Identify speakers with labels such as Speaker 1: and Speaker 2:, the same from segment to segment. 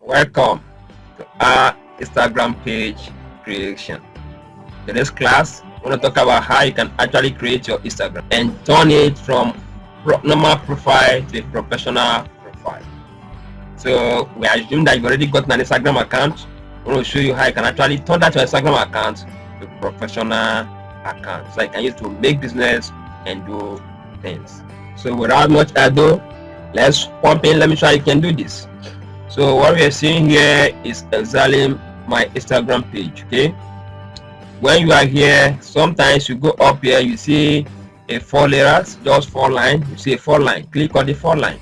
Speaker 1: Welcome to our Instagram page creation. In this class, we're going to talk about how you can actually create your Instagram and turn it from normal profile to a professional profile. So we assume that you've already got an Instagram account. We're going to show you how you can actually turn that your Instagram account to a professional account, so you can use to make business and do things. So without much ado, let's pump in. Let me show you can do this. So what we are seeing here is exactly my Instagram page. Okay, when you are here, sometimes you go up here, you see a 4 letters, just 4 line. You see a 4 line, click on the 4 line,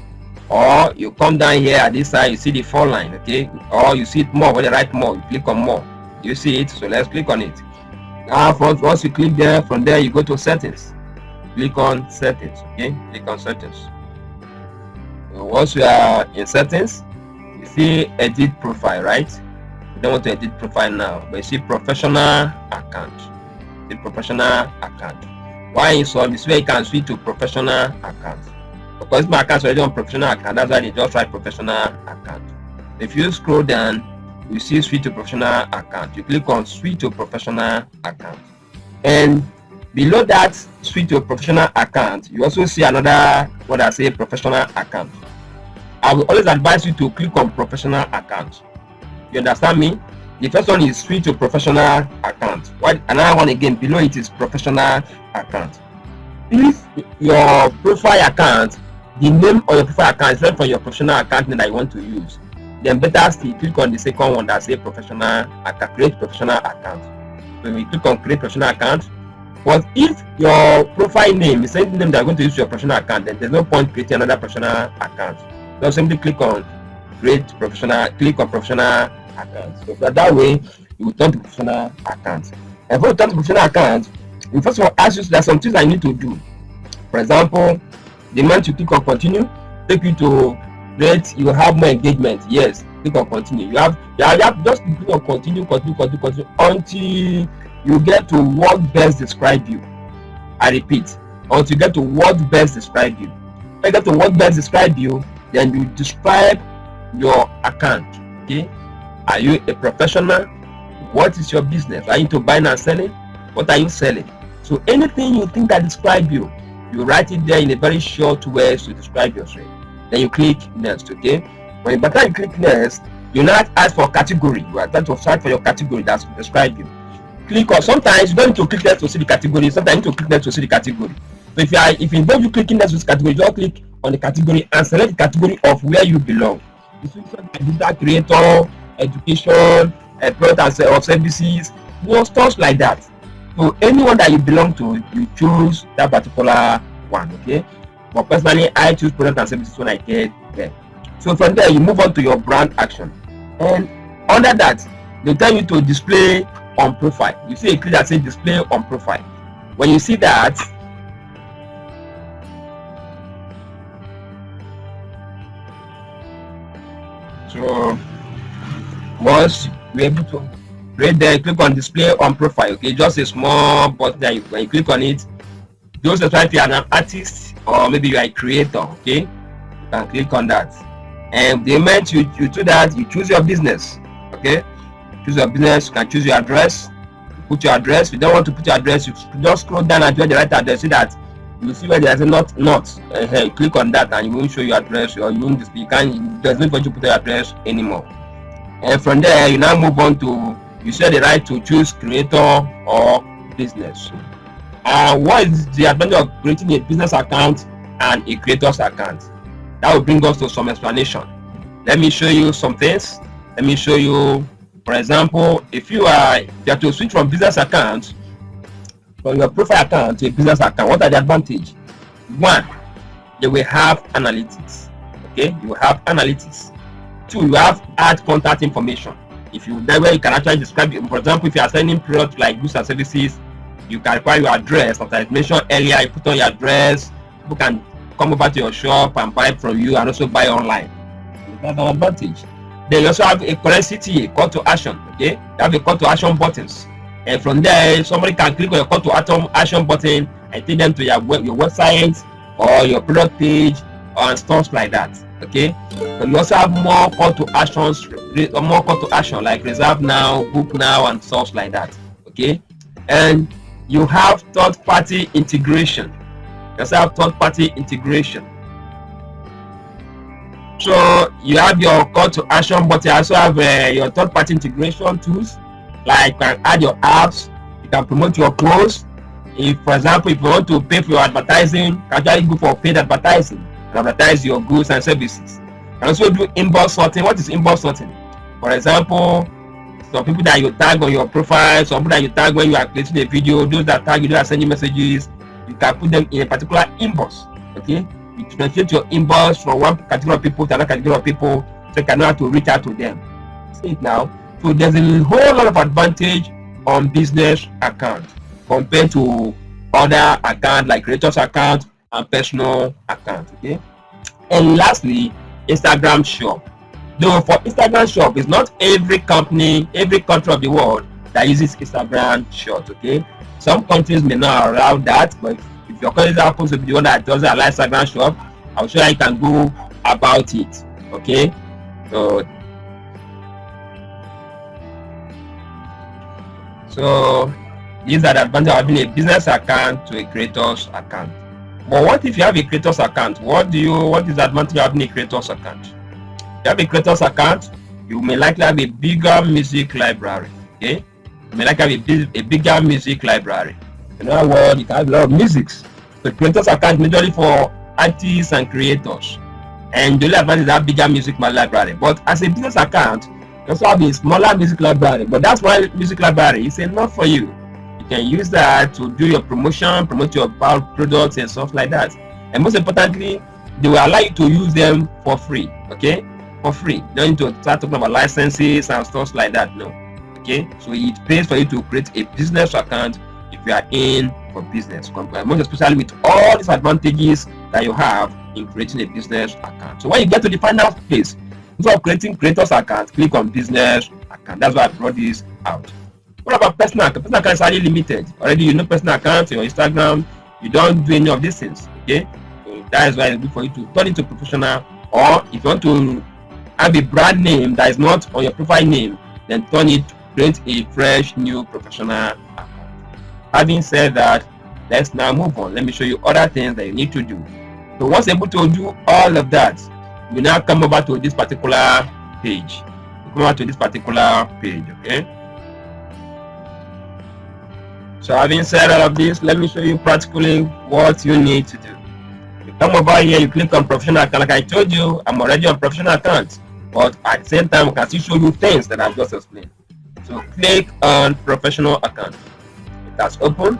Speaker 1: or you come down here at this side, you see the 4 line. Okay, or you see it more. When you write more, you click on more, you see it. So let's click on it. Now once you click there, from there you go to settings, click on settings. Okay, click on settings. So once you are in settings, you see edit profile, right? You don't want to edit profile now, but you see professional account. The professional account. Why in some is where you can switch to professional account. Because my account is already on professional account, that's why they just write professional account. If you scroll down, you see switch to professional account. You click on switch to professional account, and below that switch to professional account, you also see another one that say professional account. I will always advise you to click on professional account. You understand me? The first one is switch to professional account. What another one again below it is professional account. If your profile account, the name of your profile account is right from your professional account that you want to use, then better still click on the second one that say professional account, create professional account. So we click on create professional account. But if your profile name is the same name that you're going to use your professional account, then there's no point creating another professional account. Just simply click on create professional, click on professional account. So that way you will turn to professional account. And for you turn to professional account, you first of all ask you there are some things I need to do. For example, the moment you click on continue, take you to rate, you have more engagement. Yes, click on continue. You have just click on continue until you get to what best describe you. I repeat, until you get to what best describe you. When you get to what best describe you, then you describe your account. Okay, are you a professional? What is your business? Are you into buying and selling? What are you selling? So anything you think that describe you, you write it there in a very short way to describe yourself. Then you click next. Okay, when by the time you click next, you now ask for category. You are trying to search for your category that's describe you. Click on, sometimes you don't need to click next to see the category, sometimes you need to click next to see the category. So if you don't, you clicking next to the category, just click on the category and select the category of where you belong. Digital creator, education, product or services, stuff like that. So anyone that you belong to, you choose that particular one. Okay, but personally I choose product and services when I get there. So from there you move on to your brand action, and under that they tell you to display on profile. You see a click that says display on profile. When you see that, so once you're able to right there, click on display on profile. Okay, just a small button that when you click on it, those that if you are an artist or maybe you are a creator, okay, you can click on that. And the moment you do that, you choose your business. Okay, choose your business. You can choose your address. Put your address. If you don't want to put your address, you just scroll down and join the right address. See that you see where there's a not. You click on that and you won't show your address, or you won't display. There's no point to put your address anymore. And from there, you now move on to, you share the right to choose creator or business. What is the advantage of creating a business account and a creator's account? That will bring us to some explanation. Let me show you some things. Let me show you, for example, if you have to switch from business account, from your profile account to a business account, what are the advantages? One, you will have analytics. Okay, you will have analytics. Two, you have add contact information. If you that way you can actually describe it. For example, if you are sending products like goods and services, you can require your address. As I mentioned earlier, you put on your address, people can come over to your shop and buy from you and also buy online. That's an advantage. Then you also have a currency, call to action. Okay, you have a call to action buttons, and from there somebody can click on your call to action button and take them to your website or your product page and stuff like that. Okay, but you also have more call to actions more call to action like reserve now, book now, and stuff like that. Okay, and you have third-party integration. You also have third-party integration. So you have your call to action, but you also have your third-party integration tools. Like you can add your apps, you can promote your posts. If, for example, if you want to pay for your advertising, you can actually go for paid advertising and advertise your goods and services. You can also do inbox sorting. What is inbox sorting? For example, some people that you tag on your profile, some people that you tag when you are creating a video, those that tag you, that are sending messages, you can put them in a particular inbox. Okay, you differentiate your inbox from one category of people to another category of people, so you can know how to reach out to them. See it now. So there's a whole lot of advantage on business accounts compared to other accounts like creators account and personal account. Okay, and lastly, Instagram shop. Though for Instagram shop, it's not every company, every country of the world that uses Instagram shop. Okay, some countries may not allow that, but if your country happens to be the one that doesn't allow Instagram shop, I'm sure you can go about it. Okay, so these are the advantages of having a business account to a creator's account. But what if you have a creator's account? What is the advantage of having a creator's account? If you have a creator's account, you may likely have a bigger music library. Okay, you may likely have a bigger music library. In other words, you can have a lot of musics. So creator's account is majorly for artists and creators, and the only advantage is that bigger music library. But as a business account, you also have a smaller music library. But that's why music library is enough for you. You can use that to do your promotion, promote your products and stuff like that. And most importantly, they will allow you to use them for free. Okay, for free. You don't need to start talking about licenses and stuff like that. No. Okay, so it pays for you to create a business account if you are in for business, most especially with all these advantages that you have in creating a business account. So when you get to the final phase, instead of creating creators account, click on business account. That's why I brought this out. What about personal account? Personal account is highly limited. Already you know personal account, your Instagram, you don't do any of these things. Okay, so that is why it's good for you to turn into professional, or if you want to have a brand name that is not on your profile name, then turn it, create a fresh new professional account. Having said that, let's now move on. Let me show you other things that you need to do. So once able to do all of that, you now come over to this particular page. Okay. So having said all of this, let me show you practically what you need to do. You come over here, you click on professional account. Like I told you, I'm already on professional account, but at the same time, I can still show you things that I've just explained. So click on professional account. That's open.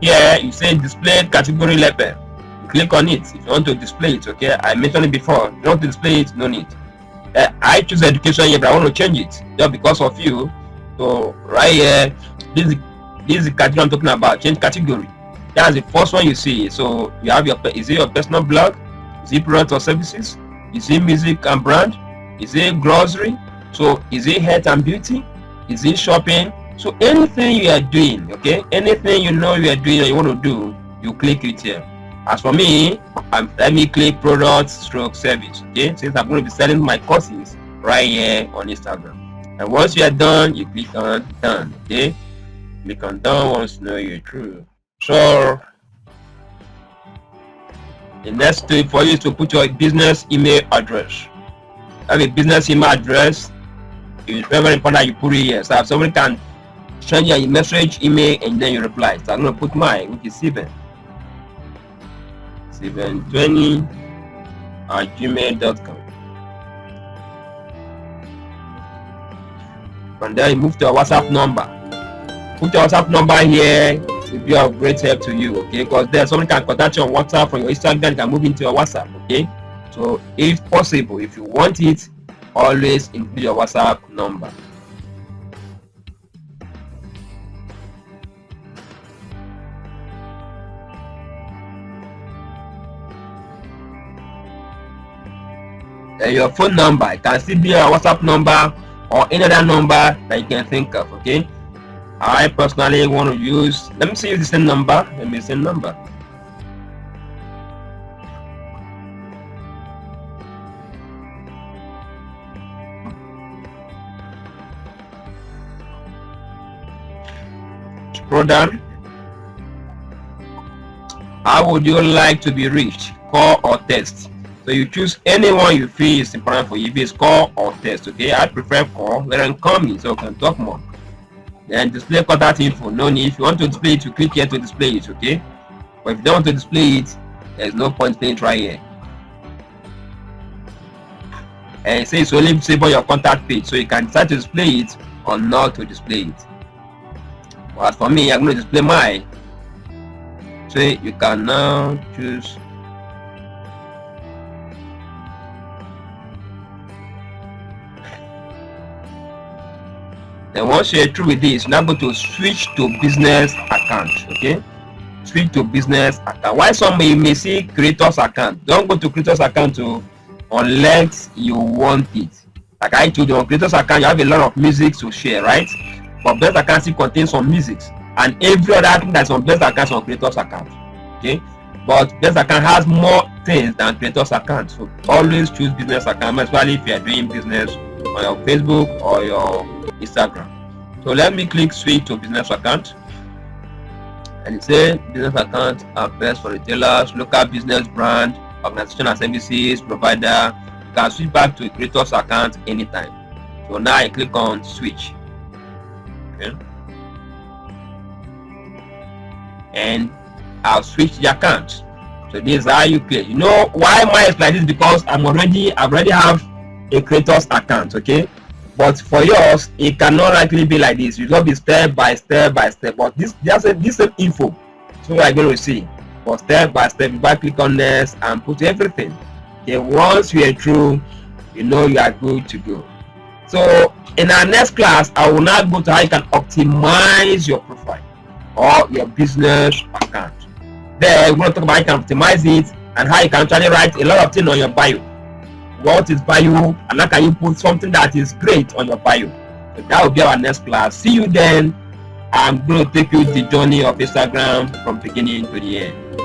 Speaker 1: Here you say display category label. You click on it if you want to display it. Okay, I mentioned it before. If you want to display it, no need. I choose education here, but I want to change it just because of you. So right here, this is the category I'm talking about. Change category. That's the first one you see. So you have is it your personal blog? Is it product or services? Is it music and brand? Is it grocery? So is it health and beauty? Is it shopping? So anything you are doing, okay, anything you know you are doing or you want to do, you click it here. As for me, let me click products stroke service. Okay, since I'm going to be selling my courses right here on Instagram. And once you are done, you click on done. Okay, click on done once you know you're through. So the next step for you is to put your business email address. Have a business email address. It's very important that you put it here. So if somebody can send you a message, email, and then you reply. So I'm going to put mine, which is Ceiven. Ceiven20@gmail.com. From there, you move to a WhatsApp number. Put your WhatsApp number here. It will be of great help to you, okay? Because there, someone can contact you on WhatsApp from your Instagram, can move into your WhatsApp, okay? So, if possible, if you want it, always include your WhatsApp number. Your phone number, it can still be a WhatsApp number or any other number that you can think of, okay? I personally want to use, let me see the same number. Scroll down. How would you like to be reached? Call or text? So you choose anyone you feel is important for you. If it's call or text, okay? I prefer call. Let them call me so we can talk more. Then display contact info. No need. If you want to display it, you click here to display it, okay? But if you don't want to display it, there's no point playing it right here. And say it's only visible on your contact page, so you can decide to display it or not to display it. But for me, I'm going to display mine. So you can now choose. Then once you're through with this, now go to switch to business account. Okay, switch to business account. Why some may see creators account? Don't go to creators account unless you want it. Like I told you, on creators account you have a lot of music to share, right? But business account still contains some music, and every other thing that's on business account is on creators account. Okay, but business account has more things than creators account. So always choose business account, especially if you are doing business on your Facebook or your Instagram. So let me click switch to business account, and it says business accounts are best for retailers, local business brand, organization and services provider. You can switch back to a creators account anytime. So now I click on switch. Okay, and I'll switch the account. So this is how you create. You know why mine is like this? Because I already have a creators account, okay? But for yours, it cannot likely be like this. You will be step by step by step. But this same info. So I'm going to see. But step by step, if I click on this and put everything. Okay, once you are through, you know you are good to go. So in our next class, I will now go to how you can optimize your profile or your business account. Then we're going to talk about how you can optimize it and how you can actually write a lot of things on your bio. What is bio, and how can you put something that is great on your bio? So that will be our next class. See you then. I'm going to take you the journey of Instagram from beginning to the end.